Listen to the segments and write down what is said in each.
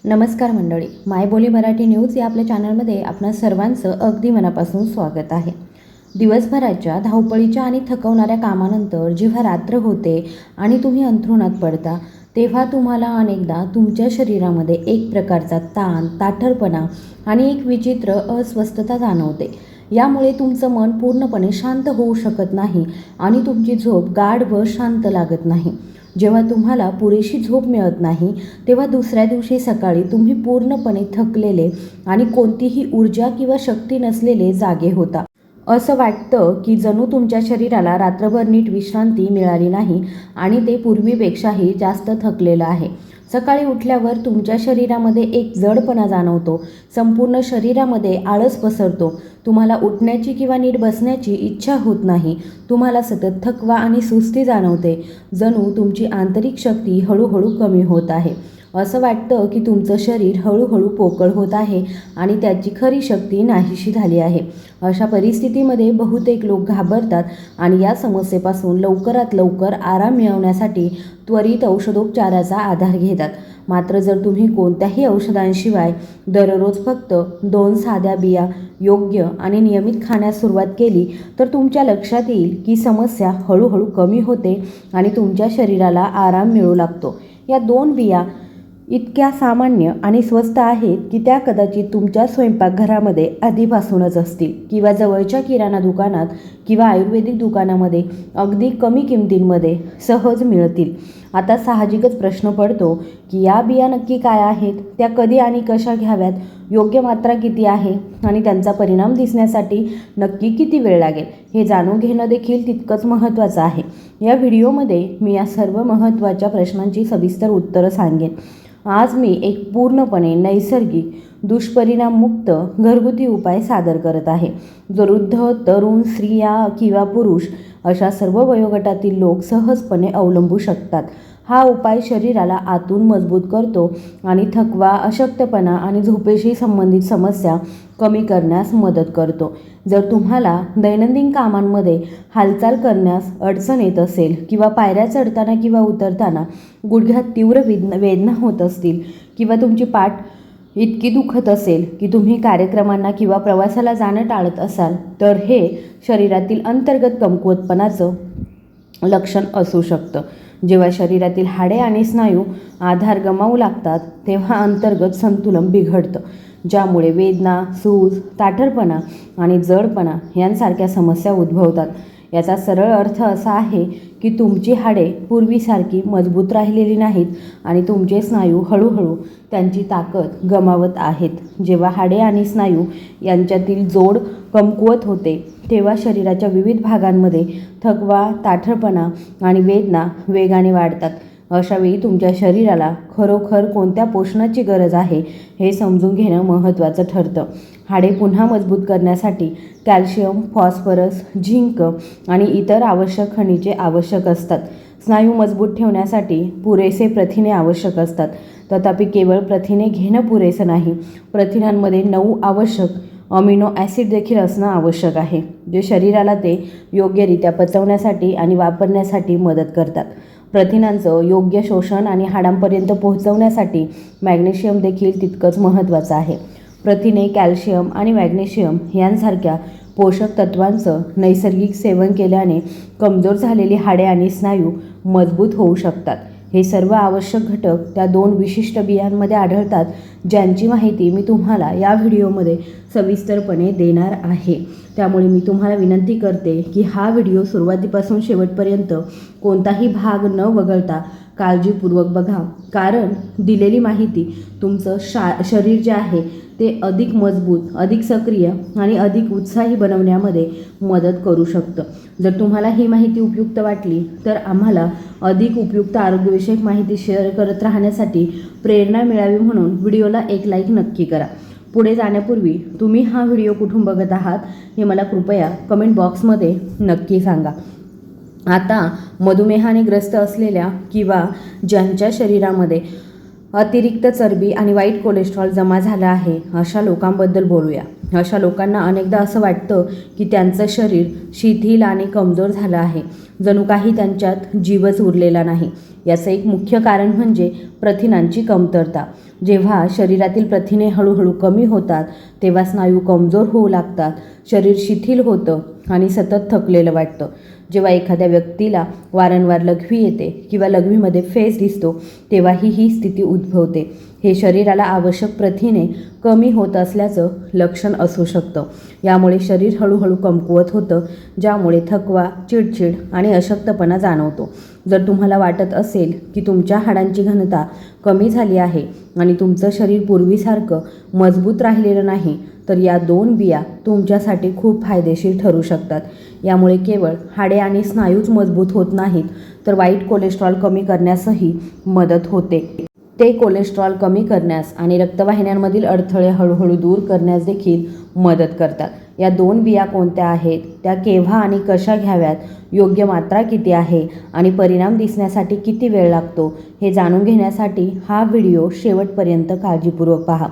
नमस्कार मंडळी, मायबोली मराठी न्यूज या आपल्या चॅनलमध्ये आपणा सर्वांचं अगदी मनापासून स्वागत आहे. दिवसभराच्या धावपळीच्या आणि थकवणाऱ्या कामानंतर जेव्हा रात्र होते आणि तुम्ही अंथरुणात पडता, तेव्हा तुम्हाला अनेकदा तुमच्या शरीरामध्ये एक प्रकारचा ताण, ताठरपणा आणि एक विचित्र अस्वस्थता जाणवते. यामुळे तुमचं मन पूर्णपणे शांत होऊ शकत नाही आणि तुमची झोप गाढ व शांत लागत नाही. जेव्हा तुम्हाला पुरेशी झोप मिळत नाही, तेव्हा दुसऱ्या दिवशी सकाळी तुम्ही पूर्णपणे थकलेले आणि कोणतीही ऊर्जा किंवा शक्ती नसलेले जागे होता. असं वाटतं की जणू तुमच्या शरीराला रात्रभर नीट विश्रांती मिळाली नाही आणि ते पूर्वीपेक्षाही जास्त थकलेलं आहे. सकाळी उठल्यावर तुमच्या शरीरामध्ये एक जडपणा जाणवतो. संपूर्ण शरीरामध्ये आळस पसरतो. तुम्हाला उठण्याची किंवा नीट बसण्याची इच्छा होत नाही. तुम्हाला सतत थकवा आणि सुस्ती जाणवते. जणू तुमची आंतरिक शक्ती हळूहळू कमी होत आहे. असं वाटतं की तुमचं शरीर हळूहळू पोकळ होत आहे आणि त्याची खरी शक्ती नाहीशी झाली आहे. अशा परिस्थितीमध्ये बहुतेक लोक घाबरतात आणि या समस्येपासून लवकरात लवकर आराम मिळवण्यासाठी त्वरित औषधोपचाराचा आधार घेतात. मात्र जर तुम्ही कोणत्याही औषधांशिवाय दररोज फक्त 2 साध्या बिया योग्य आणि नियमित खाण्यास सुरुवात केली, तर तुमच्या लक्षात येईल की समस्या हळूहळू कमी होते आणि तुमच्या शरीराला आराम मिळू लागतो. या 2 बिया इतक्या सामान्य आणि स्वस्त आहेत की त्या कदाचित तुमच्या स्वयंपाकघरामध्ये आधीपासूनच असतील किंवा जवळच्या किराणा दुकानात किंवा आयुर्वेदिक दुकानामध्ये अगदी कमी किमतींमध्ये सहज मिळतील. आता साहजिकच प्रश्न पडतो की या बिया नक्की काय आहेत, त्या कधी आणि कशा घ्याव्यात, योग्य मात्रा किती आहे आणि त्यांचा परिणाम दिसण्यासाठी नक्की किती वेळ लागेल, हे जाणून घेणं देखील तितकंच महत्त्वाचं आहे. या व्हिडिओमध्ये मी या सर्व महत्त्वाच्या प्रश्नांची सविस्तर उत्तरं सांगेन. आज मी एक पूर्णपणे नैसर्गिक, दुष्परिणाममुक्त घरगुती उपाय सादर करत आहे, जो वृद्ध, तरुण, स्त्रिया किंवा पुरुष अशा सर्व वयोगटातील लोक सहजपणे अवलंबू शकतात. हा उपाय शरीराला आतून मजबूत करतो आणि थकवा, अशक्तपणा आणि झोपेशी संबंधित समस्या कमी करण्यास मदत करतो. जर तुम्हाला दैनंदिन कामांमध्ये हालचाल करण्यास अडचण येत असेल किंवा पायऱ्या चढताना किंवा उतरताना गुडघ्यात तीव्र वेदना होत असतील किंवा तुमची पाठ इतकी दुखत असेल की तुम्ही कार्यक्रमांना किंवा प्रवासाला जाणं टाळत असाल, तर हे शरीरातील अंतर्गत कमकुवतपणाचं लक्षण असू शकतं. जेव्हा शरीरातील हाडे आणि स्नायू आधार गमावू लागतात, तेव्हा अंतर्गत संतुलन बिघडतं, ज्यामुळे वेदना, सूज, ताठरपणा आणि जडपणा यांसारख्या समस्या उद्भवतात. याचा सरळ अर्थ असा आहे की तुमची हाडे पूर्वीसारखी मजबूत राहिलेली नाहीत आणि तुमचे स्नायू हळूहळू त्यांची ताकद गमावत आहेत. जेव्हा हाडे आणि स्नायू यांच्यातील जोड कमकुवत होते, तेव्हा शरीराच्या विविध भागांमध्ये थकवा, ताठरपणा आणि वेदना वेगाने वाढतात. अशावेळी तुमच्या शरीराला खरोखर कोणत्या पोषणाची गरज आहे हे समजून घेणं महत्त्वाचं ठरतं. हाडे पुन्हा मजबूत करण्यासाठी कॅल्शियम, फॉस्फरस, झिंक आणि इतर आवश्यक खनिजे आवश्यक असतात. स्नायू मजबूत ठेवण्यासाठी पुरेसे प्रथिने आवश्यक असतात. तथापि केवळ प्रथिने घेणं पुरेसं नाही. प्रथिनांमध्ये 9 आवश्यक अमिनो ॲसिड देखील असणं आवश्यक आहे, जे शरीराला ते योग्यरित्या पचवण्यासाठी आणि वापरण्यासाठी मदत करतात. प्रथिनांचं योग्य शोषण आणि हाडांपर्यंत पोहोचवण्यासाठी मॅग्नेशियम देखील तितकंच महत्त्वाचं आहे. प्रथिने, कॅल्शियम आणि मॅग्नेशियम यांसारख्या पोषक तत्वांचं नैसर्गिक सेवन केल्याने कमजोर झालेली हाडे आणि स्नायू मजबूत होऊ शकतात. हे सर्व आवश्यक घटक त्या 2 विशिष्ट बियांमध्ये आढळतात, ज्यांची माहिती मी तुम्हाला या व्हिडिओमध्ये सविस्तरपणे देणार आहे. त्यामुळे मी तुम्हाला विनंती करते की हा व्हिडिओ सुरुवातीपासून शेवटपर्यंत कोणताही भाग न वगळता काळजीपूर्वक बघा, कारण दिलेली माहिती तुमचं शरीर जे आहे ते अधिक मजबूत, अधिक सक्रिय आणि अधिक उत्साही बनवण्यामध्ये मदत करू शकतं. जर तुम्हाला ही माहिती उपयुक्त वाटली, तर आम्हाला अधिक उपयुक्त आरोग्यविषयक माहिती शेअर करत राहण्यासाठी प्रेरणा मिळावी म्हणून व्हिडिओला एक लाईक नक्की करा. पुढे जाण्यापूर्वी तुम्ही हा व्हिडिओ कुठून बघत आहात हे मला कृपया कमेंट बॉक्समध्ये नक्की सांगा. आता मधुमेहाने ग्रस्त असलेल्या किंवा ज्यांच्या शरीरामध्ये अतिरिक्त चरबी आणि वाईट कोलेस्ट्रॉल जमा झालं आहे, अशा लोकांबद्दल बोलूया. अशा लोकांना अनेकदा असं वाटतं की त्यांचं शरीर शिथिल आणि कमजोर झालं आहे. जणू काही त्यांच्यात जीवच उरलेला नाही. याचं एक मुख्य कारण म्हणजे प्रथिनांची कमतरता. जेव्हा शरीरातील प्रथिने हळूहळू कमी होतात तेव्हा स्नायू कमजोर होऊ लागतात, शरीर शिथिल होतं आणि सतत थकलेलं वाटतं. जेव्हा एखाद्या व्यक्तीला वारंवार लघवी येते किंवा लघवीमध्ये फेस दिसतो तेव्हाही ही स्थिती उद्भवते. हे शरीराला आवश्यक प्रथिने कमी होत असल्याचं लक्षण असू शकतं. यामुळे शरीर हळूहळू कमकुवत होतं, ज्यामुळे थकवा, चिडचिड आणि अशक्तपणा जाणवतो. जर तुम्हाला वाटत असेल की तुमच्या हाडांची घनता कमी झाली आहे आणि तुमचं शरीर पूर्वीसारखं मजबूत राहिलेलं नाही, तर या 2 बिया तुमच्यासाठी खूप फायदेशीर ठरू शकतात. यामुळे केवळ हाडे आणि स्नायूच मजबूत होत नाहीत, तर वाईट कोलेस्ट्रॉल कमी करण्यासही मदत होते. ते कोलेस्ट्रॉल कमी करण्यास आणि रक्तवाहिन्यांमधील अडथळे हळूहळू दूर करण्यास देखील मदत करतात. या 2 बिया कोणत्या आहेत, त्या केव्हा आणि कशा घ्याव्यात, योग्य मात्रा किती आहे आणि परिणाम दिसण्यासाठी किती वेळ लागतो, हे जाणून घेण्यासाठी हा व्हिडिओ शेवटपर्यंत काळजीपूर्वक पहा.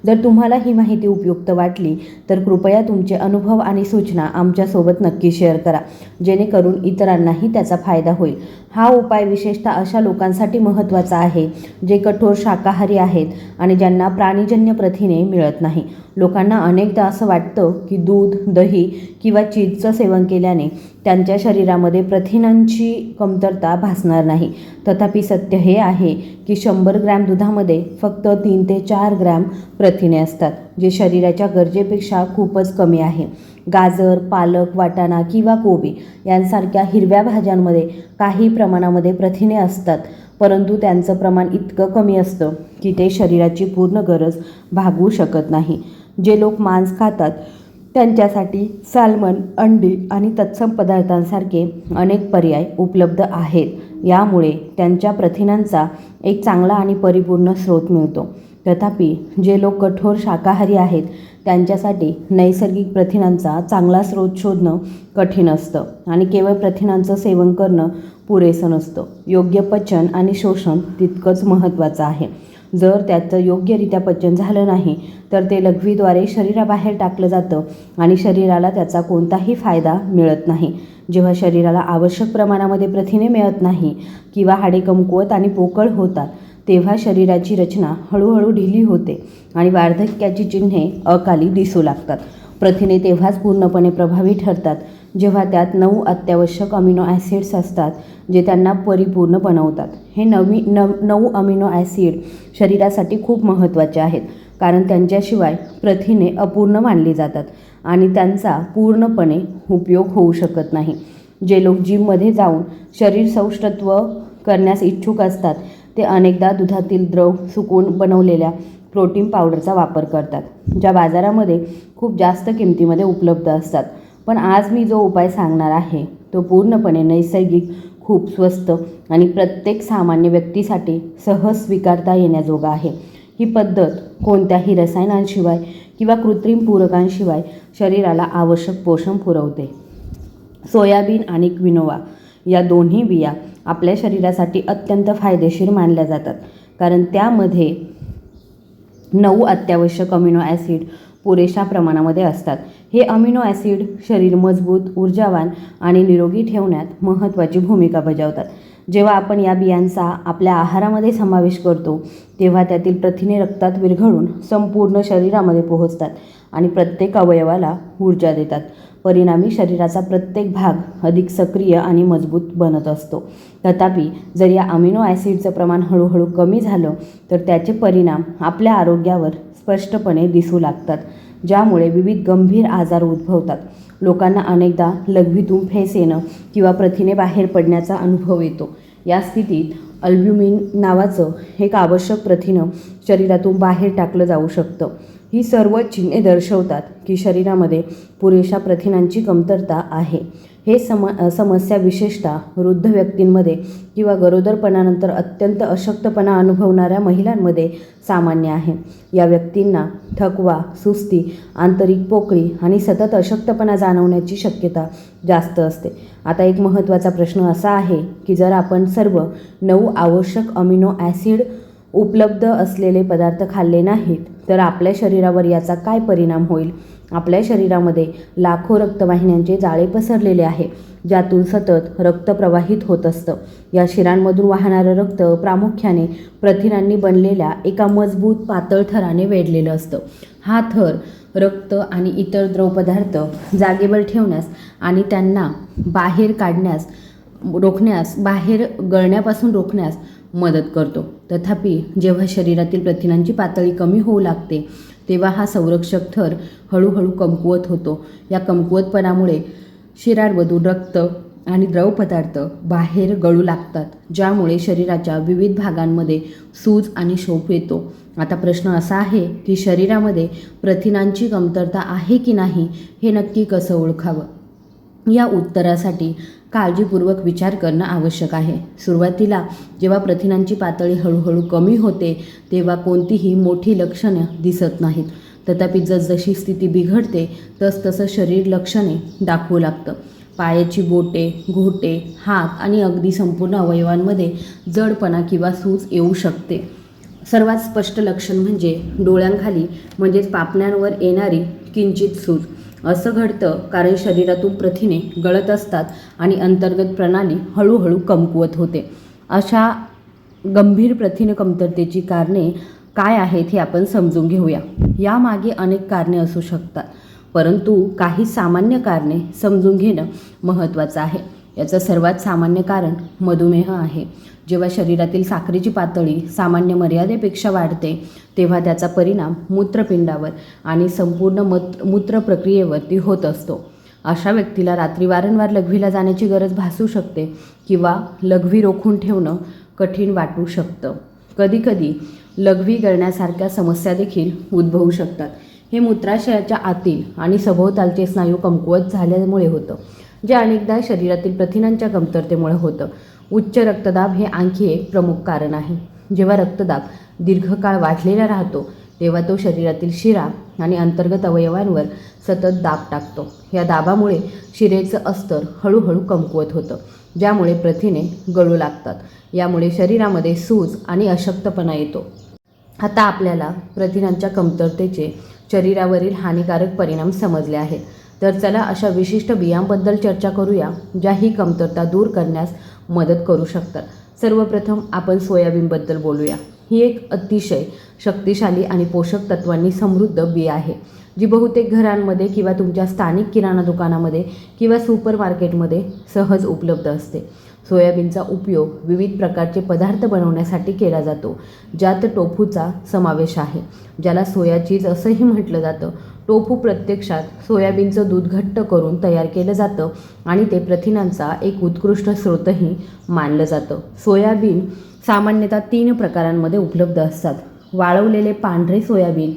जर तुम्हाला ही माहिती उपयुक्त वाटली तर कृपया तुमचे अनुभव आणि सूचना आमच्यासोबत नक्की शेअर करा, जेणेकरून इतरांनाही त्याचा फायदा होईल. हा उपाय विशेषतः अशा लोकांसाठी महत्त्वाचा आहे जे कठोर शाकाहारी आहेत आणि ज्यांना प्राणीजन्य प्रथिने मिळत नाही. लोकांना अनेकदा असं वाटतं की दूध, दही किंवा चीजचं सेवन केल्याने त्यांच्या शरीरामध्ये प्रथिनांची कमतरता भासणार नाही. तथापि सत्य हे आहे की 100 ग्रॅम दुधामध्ये फक्त 3 ते 4 ग्रॅम प्रथिने असतात, जे शरीराच्या गरजेपेक्षा खूपच कमी आहे. गाजर, पालक, वाटाणा किंवा कोबी यांसारख्या हिरव्या भाज्यांमध्ये काही प्रमाणामध्ये प्रथिने असतात, परंतु त्यांचं प्रमाण इतकं कमी असतं की ते शरीराची पूर्ण गरज भागवू शकत नाही. जे लोक मांस खातात त्यांच्यासाठी सॅल्मन, अंडी आणि तत्सम पदार्थांसारखे अनेक पर्याय उपलब्ध आहेत. यामुळे त्यांच्या प्रथिनांचा एक चांगला आणि परिपूर्ण स्रोत मिळतो. तथापि जे लोक कठोर शाकाहारी आहेत त्यांच्यासाठी नैसर्गिक प्रथिनांचा चांगला स्रोत शोधणं कठीण असतं आणि केवळ प्रथिनांचं सेवन करणं पुरेसं नसतं. योग्य पचन आणि शोषण तितकंच महत्त्वाचं आहे. जर त्याचं योग्यरित्या पचन झालं नाही तर ते लघवीद्वारे शरीराबाहेर टाकलं जातं आणि शरीराला त्याचा कोणताही फायदा मिळत नाही. जेव्हा शरीराला आवश्यक प्रमाणामध्ये प्रथिने मिळत नाही किंवा हाडे कमकुवत आणि पोकळ होतात, तेव्हा शरीराची रचना हळूहळू ढिली होते आणि वार्धक्याची चिन्हे अकाली दिसू लागतात. प्रथिने तेव्हाच पूर्णपणे प्रभावी ठरतात जेव्हा त्यात 9 अत्यावश्यक अमिनो ॲसिड्स असतात, जे त्यांना परिपूर्ण बनवतात. हे 9 अमिनो ॲसिड शरीरासाठी खूप महत्त्वाचे आहेत, कारण त्यांच्याशिवाय प्रथिने अपूर्ण मानली जातात आणि त्यांचा पूर्णपणे उपयोग होऊ शकत नाही. जे लोक जिममध्ये जाऊन शरीर सौष्ठत्व करण्यास इच्छुक असतात ते अनेकदा दुधातील द्रव सुकवून बनवलेल्या प्रोटीन पावडरचा वापर करतात, ज्या बाजारामध्ये खूप जास्त किमतीमध्ये उपलब्ध असतात. पण आज मी जो उपाय सांगणार आहे तो पूर्णपणे नैसर्गिक, खूप स्वस्त आणि प्रत्येक सामान्य व्यक्तीसाठी सहज स्वीकारता येण्याजोगा आहे. ही पद्धत कोणत्याही रसायनांशिवाय किंवा कृत्रिम पूरकांशिवाय शरीराला आवश्यक पोषण पुरवते. सोयाबीन आणि क्विनोवा या दोन्ही बिया आपल्या शरीरासाठी अत्यंत फायदेशीर मानल्या जातात, कारण त्यामध्ये 9 अत्यावश्यक अमिनो ॲसिड पुरेशा प्रमाणामध्ये असतात. हे अमिनो ॲसिड शरीर मजबूत, ऊर्जावान आणि निरोगी ठेवण्यात महत्त्वाची भूमिका बजावतात. जेव्हा आपण या बियांचा आपल्या आहारामध्ये समावेश करतो तेव्हा त्यातील प्रथिने रक्तात विरघळून संपूर्ण शरीरामध्ये पोहोचतात आणि प्रत्येक अवयवाला ऊर्जा देतात. परिणामी शरीराचा प्रत्येक भाग अधिक सक्रिय आणि मजबूत बनत असतो. तथापि जर या अमिनो ॲसिडचं प्रमाण हळूहळू कमी झालं तर त्याचे परिणाम आपल्या आरोग्यावर स्पष्टपणे दिसू लागतात, ज्यामुळे विविध गंभीर आजार उद्भवतात. लोकांना अनेकदा लघवीतून फेस येणं किंवा प्रथिने बाहेर पडण्याचा अनुभव येतो. या स्थितीत अल्ब्युमिन नावाचं एक आवश्यक प्रथिन शरीरातून बाहेर टाकलं जाऊ शकतं. ही सर्व चिन्हे दर्शवतात की शरीरामध्ये पुरेशा प्रथिनांची कमतरता आहे. हे समस्या विशेषतः वृद्ध व्यक्तींमध्ये किंवा गरोदरपणानंतर अत्यंत अशक्तपणा अनुभवणाऱ्या महिलांमध्ये सामान्य आहे. या व्यक्तींना थकवा, सुस्ती, आंतरिक पोकळी आणि सतत अशक्तपणा जाणवण्याची शक्यता जास्त असते. आता एक महत्त्वाचा प्रश्न असा आहे की जर आपण सर्व 9 आवश्यक अमिनो ॲसिड उपलब्ध असलेले पदार्थ खाल्ले नाहीत तर आपल्या शरीरावर याचा काय परिणाम होईल. आपल्या शरीरामध्ये लाखो रक्तवाहिन्यांचे जाळे पसरलेले आहे, ज्यातून सतत रक्त प्रवाहित होत असतं. या शिरांमधून वाहणारं रक्त प्रामुख्याने प्रथिनांनी बनलेल्या एका मजबूत पातळ थराने वेढलेलं असतं. हा थर रक्त आणि इतर द्रवपदार्थ जागेवर ठेवण्यास आणि त्यांना बाहेर काढण्यास रोखण्यास, बाहेर गळण्यापासून रोखण्यास मदत करतो. तथापि जेव्हा शरीरातील प्रथिनांची पातळी कमी होऊ लागते तेव्हा हा संरक्षक थर हळूहळू कमकुवत होतो. या कमकुवतपणामुळे शिरांमधून रक्त आणि द्रवपदार्थ बाहेर गळू लागतात, ज्यामुळे शरीराच्या विविध भागांमध्ये सूज आणि शोफ येतो. आता प्रश्न असा आहे की शरीरामध्ये प्रथिनांची कमतरता आहे की नाही हे नक्की कसं ओळखावं? या उत्तरासाठी काळजीपूर्वक विचार करणं आवश्यक आहे. सुरुवातीला जेव्हा प्रथिनांची पातळी हळूहळू कमी होते तेव्हा कोणतीही मोठी लक्षणं दिसत नाहीत. तथापि जसजशी स्थिती बिघडते तसतसं शरीर लक्षणे दाखवू लागतं. पायाची बोटे, घोटे, हात आणि अगदी संपूर्ण अवयवांमध्ये जडपणा किंवा सूज येऊ शकते. सर्वात स्पष्ट लक्षण म्हणजे डोळ्यांखाली म्हणजेच पापण्यांवर येणारी किंचित सूज. असं घडतं कारण शरीरातून प्रथिने गळत असतात आणि अंतर्गत प्रणाली हळूहळू कमकुवत होते. अशा गंभीर प्रथिन कमतरतेची कारणे काय आहेत हे आपण समजून घेऊया. यामागे अनेक कारणे असू शकतात, परंतु काही सामान्य कारणे समजून घेणं महत्त्वाचं आहे. याचं सर्वात सामान्य कारण मधुमेह आहे. जेव्हा शरीरातील साखरेची पातळी सामान्य मर्यादेपेक्षा वाढते तेव्हा त्याचा परिणाम मूत्रपिंडावर आणि संपूर्ण मूत्र प्रक्रियेवरती होत असतो. अशा व्यक्तीला रात्री वारंवार लघवीला जाण्याची गरज भासू शकते किंवा लघवी रोखून ठेवणं कठीण वाटू शकतं. कधीकधी लघवी गळण्यासारख्या समस्या देखील उद्भवू शकतात. हे मूत्राशयाच्या आतील आणि सभोवतालचे स्नायू कमकुवत झाल्यामुळे होतं, जे अनेकदा शरीरातील प्रथिनांच्या कमतरतेमुळे होतं. उच्च रक्तदाब हे आणखी एक प्रमुख कारण आहे. जेव्हा रक्तदाब दीर्घकाळ वाढलेला राहतो तेव्हा तो शरीरातील शिरा आणि अंतर्गत अवयवांवर सतत दाब टाकतो. या दाबामुळे शिरेचं अस्तर हळूहळू कमकुवत होतं, ज्यामुळे प्रथिने गळू लागतात. यामुळे शरीरामध्ये सूज आणि अशक्तपणा येतो. आता आपल्याला प्रथिनांच्या कमतरतेचे शरीरावरील हानिकारक परिणाम समजले आहेत. तर चला अशा विशिष्ट बियांबद्दल चर्चा करूया ज्या ही कमतरता दूर करण्यास मदत करू शकतात. सर्वप्रथम आपण सोयाबीनबद्दल बोलूया. ही एक अतिशय शक्तिशाली आणि पोषक तत्वांनी समृद्ध बी आहे, जी बहुतेक घरांमध्ये किंवा तुमच्या स्थानिक किराणा दुकानामध्ये किंवा सुपरमार्केटमध्ये सहज उपलब्ध असते. सोयाबीनचा उपयोग विविध प्रकारचे पदार्थ बनवण्यासाठी केला जातो, ज्यात टोफूचा समावेश आहे, ज्याला सोया चीज असंही म्हटलं जातं. टोफू प्रत्यक्षात सोयाबीनचं दूध घट्ट करून तयार केलं जातं आणि ते प्रथिनांचा एक उत्कृष्ट स्रोतही मानलं जातं. सोयाबीन सामान्यतः 3 प्रकारांमध्ये उपलब्ध असतात: वाळवलेले पांढरे सोयाबीन,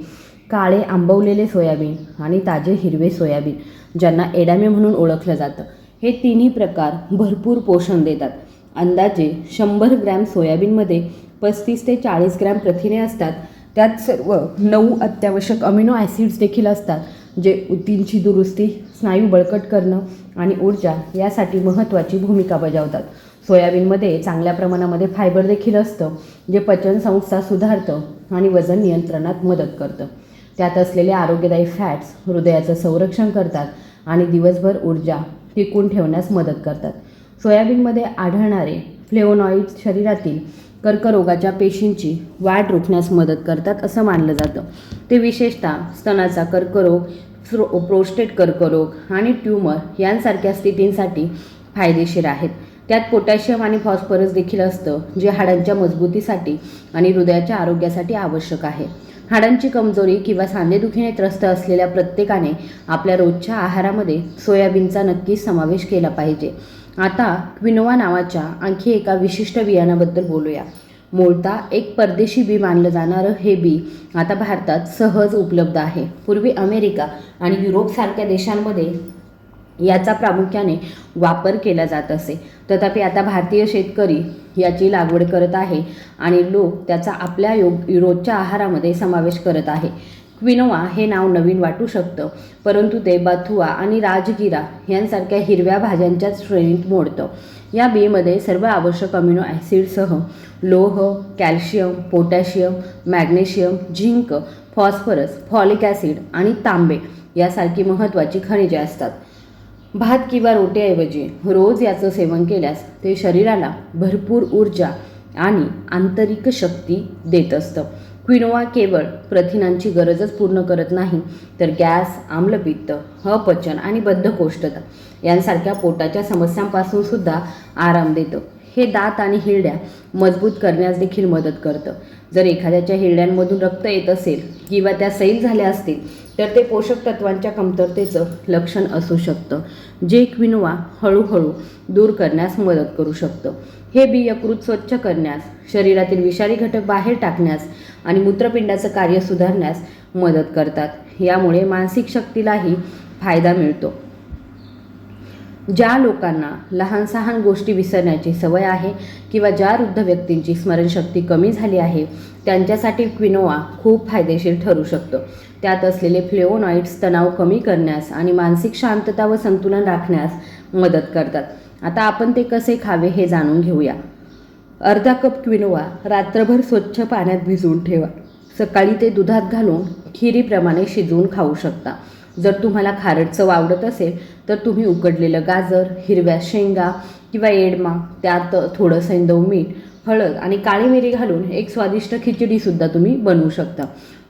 काळे आंबवलेले सोयाबीन आणि ताजे हिरवे सोयाबीन, ज्यांना एडामे म्हणून ओळखलं जातं. हे तिन्ही प्रकार भरपूर पोषण देतात. अंदाजे 100 ग्रॅम सोयाबीनमध्ये 35 ते 40 ग्रॅम प्रथिने असतात. त्यात सर्व 9 अत्यावश्यक अमिनो ॲसिड्स देखील असतात, जे ऊतींची दुरुस्ती, स्नायू बळकट करणं आणि ऊर्जा यासाठी महत्त्वाची भूमिका बजावतात. सोयाबीनमध्ये चांगल्या प्रमाणामध्ये फायबर देखील असतं, जे पचनसंस्था सुधारतं आणि वजन नियंत्रणात मदत करतं. त्यात असलेले आरोग्यदायी फॅट्स हृदयाचं संरक्षण करतात आणि दिवसभर ऊर्जा टिकून ठेवण्यास मदत करतात. सोयाबीनमध्ये आढळणारे फ्लेवोनॉइड्स शरीरातील कर्करोगाच्या पेशींची वाढ रोखण्यास मदत करतात असं मानलं जातं. ते विशेषतः स्तनाचा कर्करोग, प्रोस्टेट कर्करोग आणि ट्यूमर यांसारख्या स्थितींसाठी फायदेशीर आहेत. त्यात पोटॅशियम आणि फॉस्फरस देखील असतं, जे हाडांच्या मजबूतीसाठी आणि हृदयाच्या आरोग्यासाठी आवश्यक आहे. हाडांची कमजोरी किंवा सांधेदुखीने त्रस्त असलेल्या प्रत्येकाने आपल्या रोजच्या आहारामध्ये सोयाबीनचा नक्कीच समावेश केला पाहिजे. आता क्विनोआ नावाच्या आणखी एका विशिष्ट बियाणाबद्दल बोलूया. मूळतः एक परदेशी बी मानलं जाणारं हे बी आता भारतात सहज उपलब्ध आहे. पूर्वी अमेरिका आणि युरोपसारख्या देशांमध्ये याचा प्रामुख्याने वापर केला जात असे. तथापि आता भारतीय शेतकरी याची लागवड करत आहे आणि लोक त्याचा आपल्या रोजच्या आहारामध्ये समावेश करत आहे. क्विनोआ हे नाव नवीन वाटू शकतं, परंतु ते बथुआ आणि राजगिरा यांसारख्या हिरव्या भाज्यांच्या श्रेणीत मोडतं. या बीमध्ये सर्व आवश्यक अमिनो ॲसिडसह लोह, calcium, potassium, magnesium, zinc, phosphorus, folic acid आणि तांबे यासारखी महत्त्वाची खनिजे असतात. भात किंवा रोटीऐवजी रोज याचं सेवन केल्यास ते शरीराला भरपूर ऊर्जा आणि आंतरिक शक्ती देत असतं. क्विनोआ केवळ प्रथिनांची गरजच पूर्ण करत नाही, तर गॅस, आम्लपित्त, अपचन आणि बद्धकोष्ठता यांसारख्या पोटाच्या समस्यांपासून सुद्धा आराम देतं. हे दात आणि हिरड्या मजबूत करण्यास देखील मदत करतं. जर एखाद्याच्या हिरड्यांमधून रक्त येत असेल किंवा त्या सैल झाल्या असतील तर ते पोषक तत्वांच्या कमतरतेचं लक्षण असू शकतं, जे क्विनोआ हळूहळू दूर करण्यास मदत करू शकतं. हे बी यकृत स्वच्छ करण्यास, शरीरातील विषारी घटक बाहेर टाकण्यास आणि मूत्रपिंडाचं कार्य सुधारण्यास मदत करतात. यामुळे मानसिक शक्तीलाही फायदा मिळतो. ज्या लोकांना लहान सहान गोष्टी विसरण्याची सवय आहे किंवा ज्या वृद्ध व्यक्तींची स्मरणशक्ती कमी झाली आहे त्यांच्यासाठी क्विनोआ खूप फायदेशीर ठरू शकतो. त्यात असलेले फ्लेवोनॉइड्स तणाव कमी करण्यास आणि मानसिक शांतता व संतुलन राखण्यास मदत करतात. आता आपण ते कसे खावे हे जाणून घेऊया. अर्धा कप क्विनोआ रात्रभर स्वच्छ पाण्यात भिजवून ठेवा. सकाळी ते दुधात घालून खिरीप्रमाणे शिजवून खाऊ शकता. जर तुम्हाला खारट चव आवडत असेल तर तुम्ही उकडलेलं गाजर, हिरव्या शेंगा किंवा एडमा, त्यात थोडं सैंधव मीठ, हळद आणि काळी मिरी घालून एक स्वादिष्ट खिचडीसुद्धा तुम्ही बनवू शकता.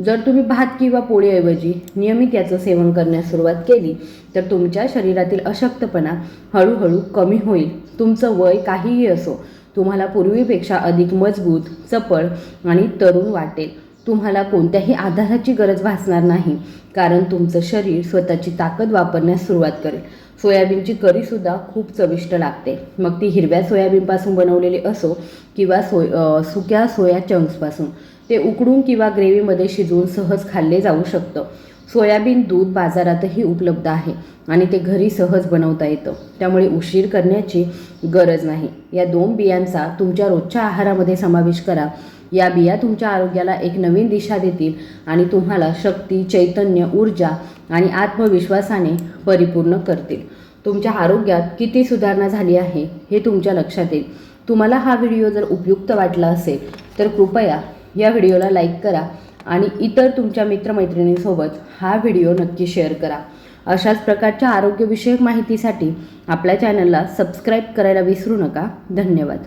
जर तुम्ही भात किंवा पोळीऐवजी नियमित याचं सेवन करण्यास सुरुवात केली तर तुमच्या शरीरातील अशक्तपणा हळूहळू कमी होईल. तुमचं वय काहीही असो, तुम्हाला पूर्वीपेक्षा अधिक मजबूत, चपळ आणि तरुण वाटेल. तुम्हाला कोणत्याही आधाराची गरज भासणार नाही, कारण तुमचं शरीर स्वतःची ताकद वापरण्यास सुरुवात करेल. सोयाबीनची करीसुद्धा खूप चविष्ट लागते, मग ती हिरव्या सोयाबीनपासून बनवलेली असो किंवा सुक्या सोया चंक्सपासून. ते उकडून किंवा ग्रेव्हीमध्ये शिजवून सहज खाल्ले जाऊ शकतं. सोयाबीन दूध बाजारातही उपलब्ध आहे आणि ते घरी सहज बनवता येतं, त्यामुळे उशीर करण्याची गरज नाही. या 2 बियांचा तुमच्या रोजच्या आहारामध्ये समावेश करा. या बिया तुमच्या आरोग्याला एक नवीन दिशा देतील आणि तुम्हाला शक्ती, चैतन्य, ऊर्जा आणि आत्मविश्वासाने परिपूर्ण करतील. तुमच्या आरोग्यात किती सुधारणा झाली आहे हे तुमच्या लक्षात येईल. तुम्हाला हा व्हिडिओ जर उपयुक्त वाटला असेल तर कृपया या व्हिडिओला लाईक करा आणि इतर तुमच्या मित्रमैत्रिणींसोबत हा व्हिडिओ नक्की शेअर करा. अशाच प्रकारच्या आरोग्यविषयक माहितीसाठी आपल्या चॅनलला सबस्क्राईब करायला विसरू नका. धन्यवाद.